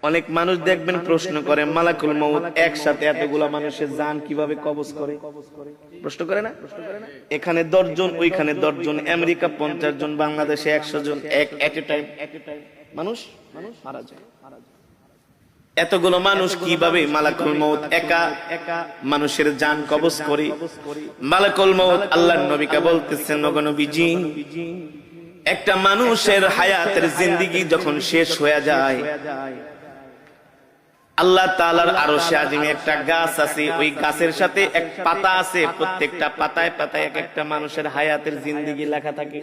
অনেক মানুষ দেখবেন প্রশ্ন করে মালাকুল মউত একসাথে এতগুলা মানুষের জান কিভাবে কবজ করে, প্রশ্ন করে না? এখানে 10 জন, ওইখানে 10 জন, আমেরিকা 50 জন, বাংলাদেশে 100 জন, এট এ টাইম মানুষ মারা যায়। এতগুলো মানুষ কিভাবে মালাকুল মউত একা মানুষের জান কবজ করে? মালাকুল মউত আল্লাহর নবীকে বলতেছেন, ওগো নবীজি, একটা মানুষের হায়াতের জিন্দেগি যখন শেষ হয়ে যায়, আল্লাহ তাআলার আরশে আজিমে একটা গাছ আছে, ওই গাছের সাথে এক পাতা আছে, প্রত্যেকটা পাতায় পাতায় এক একটা মানুষের হায়াতের জিন্দেগি লেখা থাকে।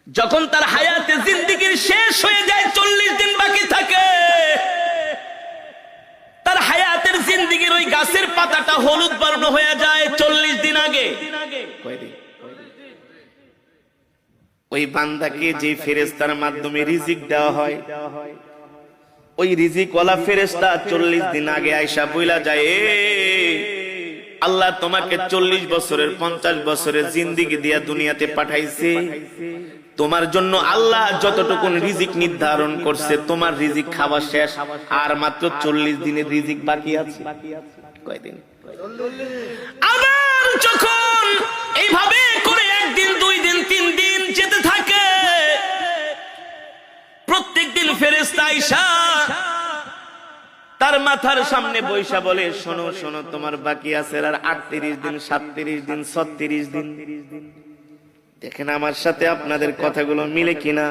যখন তার হায়াতের জিন্দেগি শেষ হয়ে যায়, 40 দিন বাকি থাকে, তার হায়াতের জিন্দেগির ওই গাছের পাতাটা হলুদ বর্ণ হয়ে যায় 40 দিন আগে। ওই বান্দাকে যে ফেরেশতার মাধ্যমে রিজিক দেওয়া হয়, ওই রিজিকওয়ালা ফেরেশতা 40 দিন আগে আয়েশা বইলা যায়, আল্লাহ তোমাকে 40 বছরের 50 বছরের জিন্দেগি দিয়া দুনিয়াতে পাঠাইছে, তোমার জন্য আল্লাহ যতটুকু রিজিক নির্ধারণ করছে, তোমার রিজিক খাওয়া শেষ, আর মাত্র 40 দিনের রিজিক বাকি আছে। কয়দিন? আবার যখন এইভাবে করে 1 দিন 2 দিন 3 দিন যেতে থাকে, প্রত্যেকদিন ফেরেশতা আয়েশা তার মাথার সামনে বৈশা বলে, শোনো শোনো, তোমার বাকি আছে আর 38 দিন, 37 দিন, 36 দিন। দেখেন আমার সাথে আপনাদের কথাগুলো মিলে কিনা?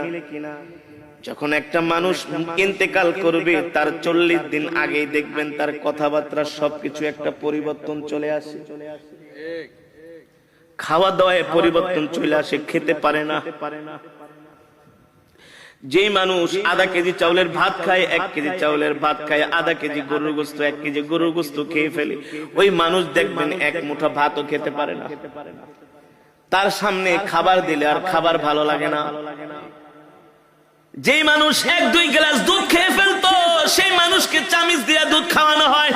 যখন একটা মানুষ ইন্তেকাল করবে, তার 40 দিন আগেই দেখবেন তার কথাবার্তা সবকিছু একটা পরিবর্তন চলে আসে, খাওয়া দাওয়ায় পরিবর্তন চলে আসে, খেতে পারে না। যেই মানুষ আধা কেজি চাউলের ভাত খায়, 1 কেজি চাউলের ভাত খায়, আধা কেজি গরুর গোশত, 1 কেজি গরুর গোশত খেয়ে ফেলে, ওই মানুষ দেখবেন 1 মুঠা ভাতও খেতে পারে না। তার সামনে খাবার দিলে আর খাবার ভালো লাগে না। যেই মানুষ 1-2 গ্লাস দুধ খেয়ে ফেলতো, সেই মানুষকে চামিচ দিয়ে দুধ খাওয়ানো হয়।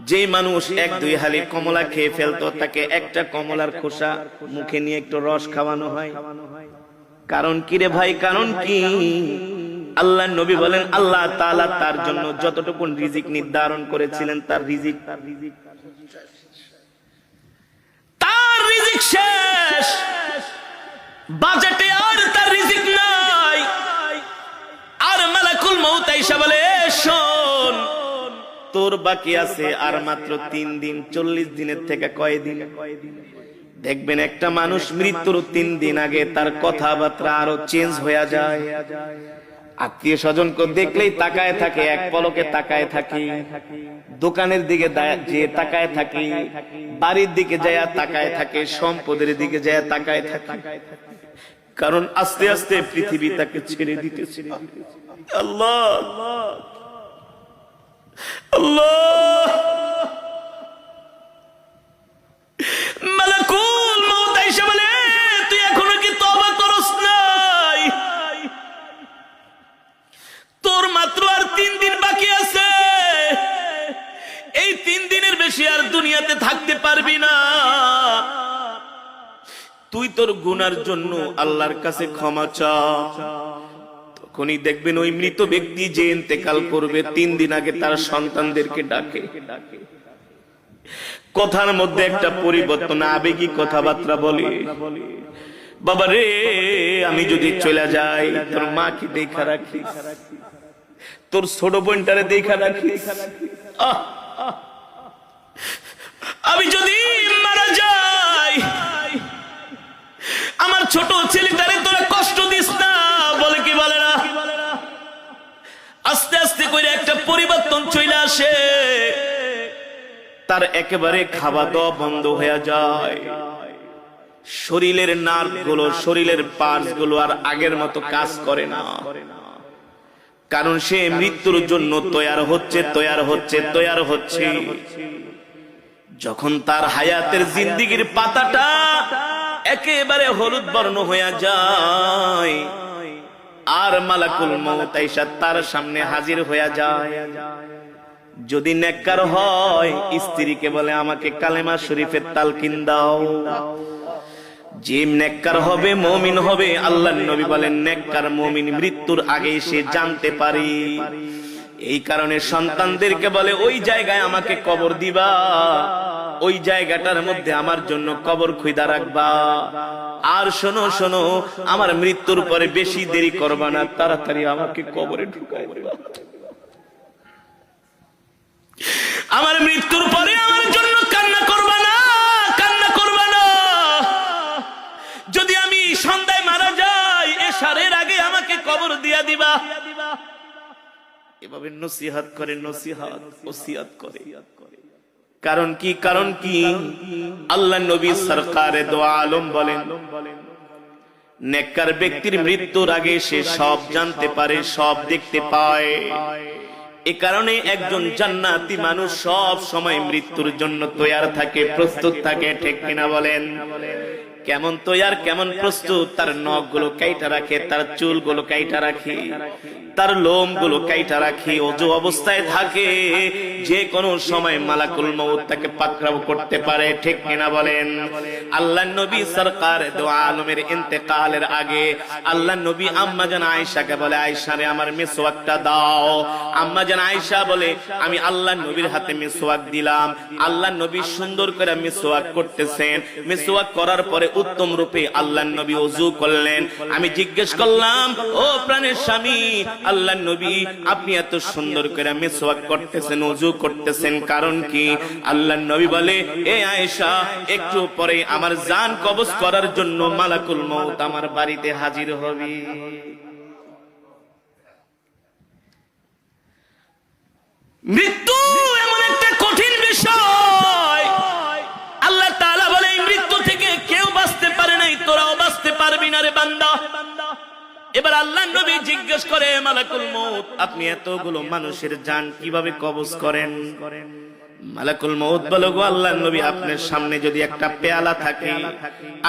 যেই মানুষ 1-2 হালি কমলা খেয়ে ফেলতো, তাকে একটা কমলার খোসা মুখে নিয়ে একটু রস খাওয়ানো হয়। কারণ কি রে ভাই, কারণ কি? আল্লাহর নবী বলেন, আল্লাহ তাআলা তার জন্য যতটুকু রিজিক নির্ধারণ করেছিলেন, তার রিজিক শেষ, বাজেটে আর তার রিজিক নাই। আর মালাকুল মউত আয়েশা বলে, শোন, তোর বাকি আছে আর মাত্র 3 দিন। 40 দিনের থেকে কয়দিন? দেখবেন একটা মানুষ মৃত্যুর 3 দিন আগে তার কথাবার্তা আরো চেঞ্জ হয়ে যায়। আত্মীয় স্বজনকে দেখলেই তাকায় থাকে, এক পলকে তাকায় থাকে, দোকানের দিকে যে তাকায় থাকে, বাড়ির দিকে যায় তাকায় থাকে, সম্পদের দিকে যায় তাকায় থাকে। কারণ আস্তে আস্তে পৃথিবী তাকে ছেড়ে দিতেছে। আল্লাহ আল্লাহ, মালাকুল মউত আয়েশা বলে, তুই এখনো কি তওবা করস নাই? তোর মাত্র আর 3 দিন বাকি আছে। এই 3 দিনের বেশি আর দুনিয়াতে থাকতে পারবি না। তুই তোর গুনার জন্য আল্লাহর কাছে ক্ষমা চা। তখনই দেখবেন ওই মৃত ব্যক্তি যে ইন্তেকাল করবে, 3 দিন আগে তার সন্তানদেরকে ডাকে, কথার মধ্যে একটা পরিবর্তন, আবেগী কথাবার্তা বলে, বাবা রে, আমি যদি চলে যাই, তোর মা কি দেখা রাখিস, তোর ছোট বোনটারে দেখা রাখিস, আমি যদি মারা যাই, আমার ছোট ছেলেটারে তোরা কষ্ট দিস না। বলে কি বলে না? আস্তে আস্তে করে একটা পরিবর্তন চলে আসে, তার একেবারে খাওয়া দাওয়া বন্ধ হয়ে যায়। শরীরের নার্ভ গুলো, শরীরের পার্টস গুলো আর আগের মতো কাজ করে না। কারণ সে মৃত্যুর জন্য তৈয়ার হচ্ছে। যখন তার হায়াতের জিন্দেগির পাতাটা একেবারে হলুদ বর্ণ হয়ে যায়, আর মালাকুল মউত আয়েশা তার সামনে হাজির হয়ে যায়। যদি নেককার হয়, স্ত্রীকে বলে, আমাকে কালেমা শরীফের তালকিন দাও। যে নেককার হবে, মুমিন হবে, আল্লাহর নবী বলেন নেককার মুমিন মৃত্যুর আগে সে জানতে পারে। এই কারণে সন্তানদেরকে বলে ওই জায়গায় আমাকে কবর দিবা, ওই জায়গাটার মধ্যে আমার জন্য কবর খুঁজা রাখবা। আর শোনো শোনো, আমার মৃত্যুর পরে বেশি দেরি করবা না, তাড়াতাড়ি আমাকে কবরে ঢুকাই দিবা। আমার মৃত্যুর পরে আমার জন্য কান্না করবা না, কান্না করবা না। যদি আমি সন্ধ্যায় মারা যাই, এশারের আগে আমাকে কবর দিয়া দিবা। এভাবে নসিহত করে, নসিহত ওসিয়ত করে। কারণ কি? কারণ কি? আল্লাহ নবী সরকারে দো আলম বলেন নেককার ব্যক্তির মৃত্যুর আগে সে সব জানতে পারে, সব দেখতে পায়। এ কারণে একজন জান্নাতি মানুষ সব সময় মৃত্যুর জন্য তৈয়ার থাকে, প্রস্তুত থাকে। ঠিক কিনা বলেন? কেমন তৈয়ার, কেমন প্রস্তুত? তার নখগুলো কাইটা রাখে, তার চুলগুলো কাইটা রাখে, তার লোমগুলো কাইটা রাখে, ওযু অবস্থায় থাকে। যে কোনো সময় মালাকুল মউত তাকে পাকড়াও করতে পারে। ঠিক কিনা বলেন? আল্লাহর নবী সরকার দো আলমের ইন্তেকালের আগে আল্লাহর নবী আম্মা জান আয়েশাকে বলে, আয়েশা রে আমার মিসওয়াকটা দাও। আম্মা জান আয়েশা বলে, আমি আল্লাহর নবীর হাতে মিসওয়াক দিলাম। আল্লাহর নবী সুন্দর করে মিসওয়াক করতেছেন। মিসওয়াক করার পরে উত্তম রূপে আল্লাহর নবী ওযু করলেন। আমি জিজ্ঞেস করলাম, ও প্রাণের স্বামী আল্লাহর নবী, আপনি এত সুন্দর করে মিসওয়াক করতেছেন, ওযু করতেছেন, কারণ কি? আল্লাহর নবী বলে, এ আয়েশা, একটু পরে আমার জান কবজ করার জন্য মালাকুল মউত আমার বাড়িতে হাজির হবে। মৃত্যু এমন একটা কঠিন বিষয়, আল্লাহ তাআলা বলে এই মৃত্যু থেকে কেউ বাঁচতে পারে নাই, তোরাও বাঁচতে পারবি না রে বান্দা। এবার আল্লাহর নবী জিজ্ঞেস করে, মালাকুল মউত, আপনি এতগুলো মানুষের জান কিভাবে কবজ করেন? মালাকুল মউত বলে, গো আল্লাহর নবী, আপনার সামনে যদি একটা পেয়ালা থাকে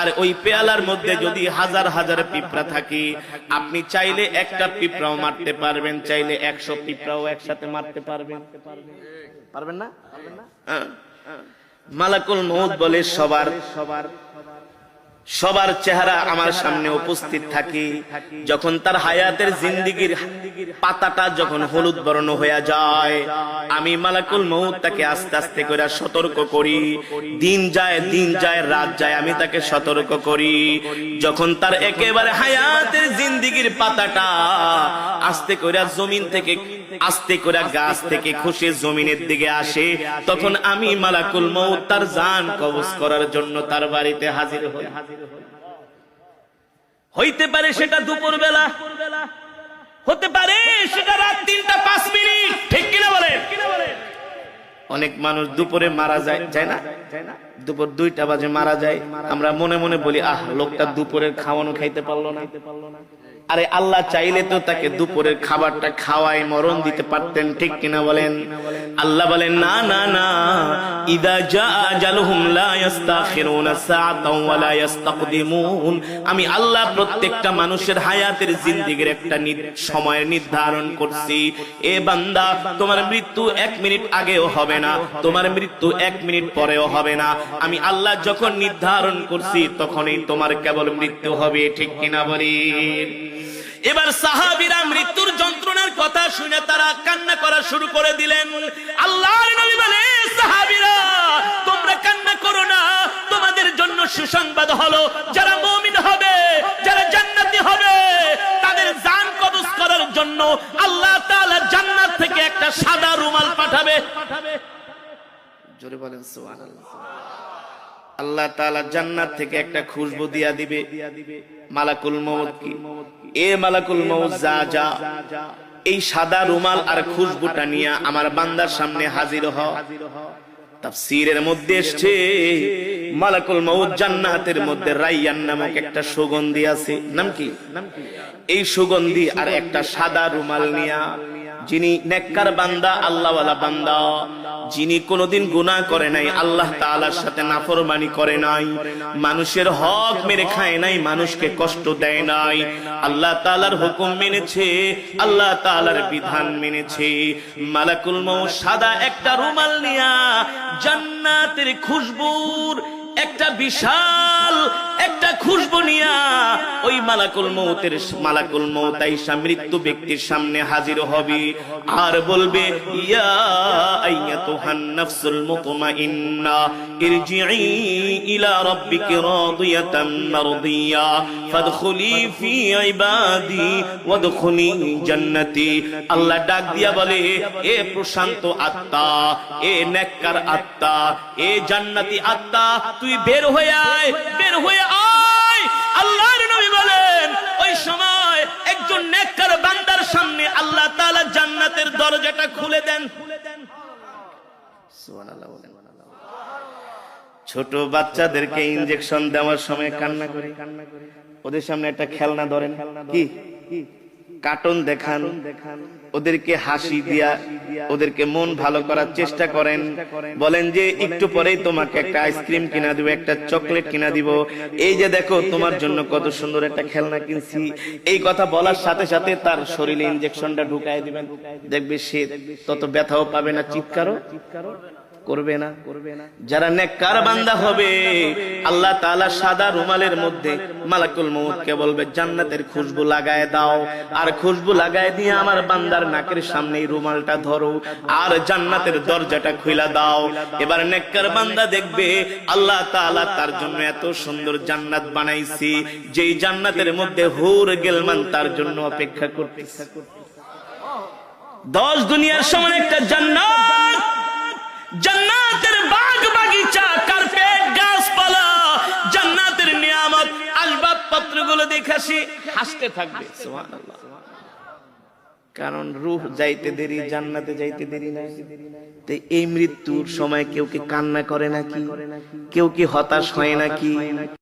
আর ওই পেয়ালার মধ্যে যদি হাজার হাজার পিঁপড়া থাকে, আপনি চাইলে একটা পিঁপড়াও মারতে পারবেন, চাইলে 100 পিঁপড়াও একসাথে মারতে পারবেন। পারবেন না? মালাকুল মউত বলে, সবার চেহারা আমার সামনে উপস্থিত থাকে। যখন তার হায়াতের জিন্দেগীর পাতাটা যখন হলুদ বর্ণ হয়ে যায়, আমি মালাকুল মউত তাকে আস্তে আস্তে করে সতর্ক করি। দিন যায় রাত যায়, আমি তাকে সতর্ক করি। যখন তার একেবারে হায়াতের জিন্দেগীর পাতাটা আস্তে করে জমিন থেকে, আস্তে করে গাছ থেকে খসে জমিনের দিকে আসে, তখন আমি মালাকুল মউত তার জান কবজ করার জন্য তার বাড়িতে হাজির হই। হইতে পারে সেটা দুপুর বেলা, হতে পারে সেটা রাত 3টা 5 মিনিট। ঠিক কিনা বলেন? অনেক মানুষ দুপুরে মারা যায় না? দুপুর 2টা বাজে মারা যায়। আমরা মনে মনে বলি, আহ, লোকটা দুপুরের খাওয়ানো খাইতে পারলো না। আরে আল্লাহ চাইলে তো তাকে দুপুরের খাবারটা খাওয়াই মরণ দিতে পারতেন। ঠিক কিনা বলেন? আল্লাহ বলেন, না না না, ইদা জা আজালুহুম লা ইস্তাখিরুনা সাআতাও ওয়া লা ইস্তাকদিমুন। আমি আল্লাহ প্রত্যেকটা মানুষের হায়াতের জিন্দেগীর একটা সময় নির্ধারণ করছি। এ বান্দা, তোমার মৃত্যু 1 মিনিট আগেও হবে না, তোমার মৃত্যু 1 মিনিট পরেও হবে না। আমি আল্লাহ যখন নির্ধারণ করছি তখনই তোমার কেবল মৃত্যু হবে। ঠিক কিনা বলেন? এবার সাহাবীরা মৃত্যুর যন্ত্রণার কথা শুনে তারা কান্না করা শুরু করে দিলেন। আল্লাহর নবী বলে, সাহাবীরা তোমরা কান্না করো না, তোমাদের জন্য সুসংবাদ হলো, যারা মুমিন হবে, যারা জান্নাতি হবে, তাদের জান কবজ করার জন্য আল্লাহ তাআলা জান্নাত থেকে একটা সাদা রুমাল পাঠাবে। জোরে বলেন সুবহানাল্লাহ। আল্লাহ তাআলা জান্নাত থেকে একটা খুশবু দিয়া দিবে। মালাকুল মউত কি, এ মালাকুল মউত, যা এই সাদা রুমাল আর খুশবুটা নিয়ে আমার বান্দার সামনে হাজির হ। তাফসীরের মধ্যে এসেছে, মালাকুল মউত জান্নাতের মধ্যে রাইয়ান নামক একটা সুগন্ধি আছে। নাম কি? এই সুগন্ধি আর একটা সাদা রুমাল নিয়া যিনি নেককার বান্দা, আল্লাহওয়ালা বান্দা, যিনি কোনোদিন গুনাহ করে নাই, আল্লাহ তাআলার সাথে নাফরমানি করে নাই, মানুষের হক মেরে খায় নাই, মানুষকে কষ্ট দেয় নাই, আল্লাহ তাআলার হুকুম মেনেছে, আল্লাহ তাআলার বিধান মেনেছে, মালাকুল মউত সাদা একটা রুমাল নিয়া জান্নাতের খুশবুর একটা বিশাল একটা একটা খুশবু নিয়া ওই মালাকুল মউত আইসা মৃত্যু ব্যক্তির সামনে হাজির হবে আর বলবে, ইয়া আইয়াতুহান নাফসুল মুতমাইন্না ইরজিই ইলা রাব্বিকি রাদিয়াতাম মারদিয়া ফাদখুলি ফি ইবাদি ওয়াদখুলি জান্নাতি। আল্লাহ ডাক দিয়া বলে, এ প্রশান্ত আত্মা, এ নেককার আত্মা, এ জান্নাতি আত্মা, তুই বের হয়ে আয়, বের হয়ে আয়। আল্লাহর নবী বলেন, ওই সময় একজন নেককার বান্দার সামনে আল্লাহ তাআলা জান্নাতের দরজাটা খুলে দেন। সুবহানাল্লাহ বলেন। ছোট বাচ্চাদেরকে ইনজেকশন দেওয়ার সময় কান্না করে, ওদের সামনে একটা খেলনা ধরেন, কি কার্টুন দেখান, ওদেরকে হাসি দিয়া ওদেরকে মন ভালো করার চেষ্টা করেন, বলেন যে একটু পরেই তোমাকে একটা আইসক্রিম কিনা দিব, একটা চকলেট কিনা দিব, এই যে দেখো তোমার জন্য কত সুন্দর একটা খেলনা কিনছি। এই কথা বলার সাথে সাথে তার শরীরে ইনজেকশনটা ঢুকায় দিবেন, দেখবে সে তত ব্যথাও পাবে না, চিৎকারও করবে না। যারা নেককার বান্দা হবে, আল্লাহ তাআলা সাদা রুমালের মধ্যে মালাকুল মউতকে বলবে, জান্নাতের খুশবু লাগায় দাও, আর খুশবু লাগায় দিয়ে আমার বান্দার নাকের সামনে রুমালটা ধরো আর জান্নাতের দরজাটা খুলে দাও। এবার নেককার বান্দা দেখবে আল্লাহ তাআলা তার জন্য এত সুন্দর জান্নাত বানাইছি, যেই জান্নাতের মধ্যে হুর গিলমান তার জন্য অপেক্ষা করতেছে। 10 দুনিয়ার সমান একটা জান্নাত, জান্নাতের বাগ বাগিচা, কার্পেট, গাছপালা, জান্নাতের নিয়ামত, আসবাবপত্রগুলো দেখে হাসতে থাকবে। সুবহানাল্লাহ। কারণ রূহ যাইতে দেরি, জান্নাতে যাইতে দেরি নাই। তো এই মৃত্যুর সময় কেউ কি কান্না করে নাকি? কেউ কি হতাশ হয় নাকি?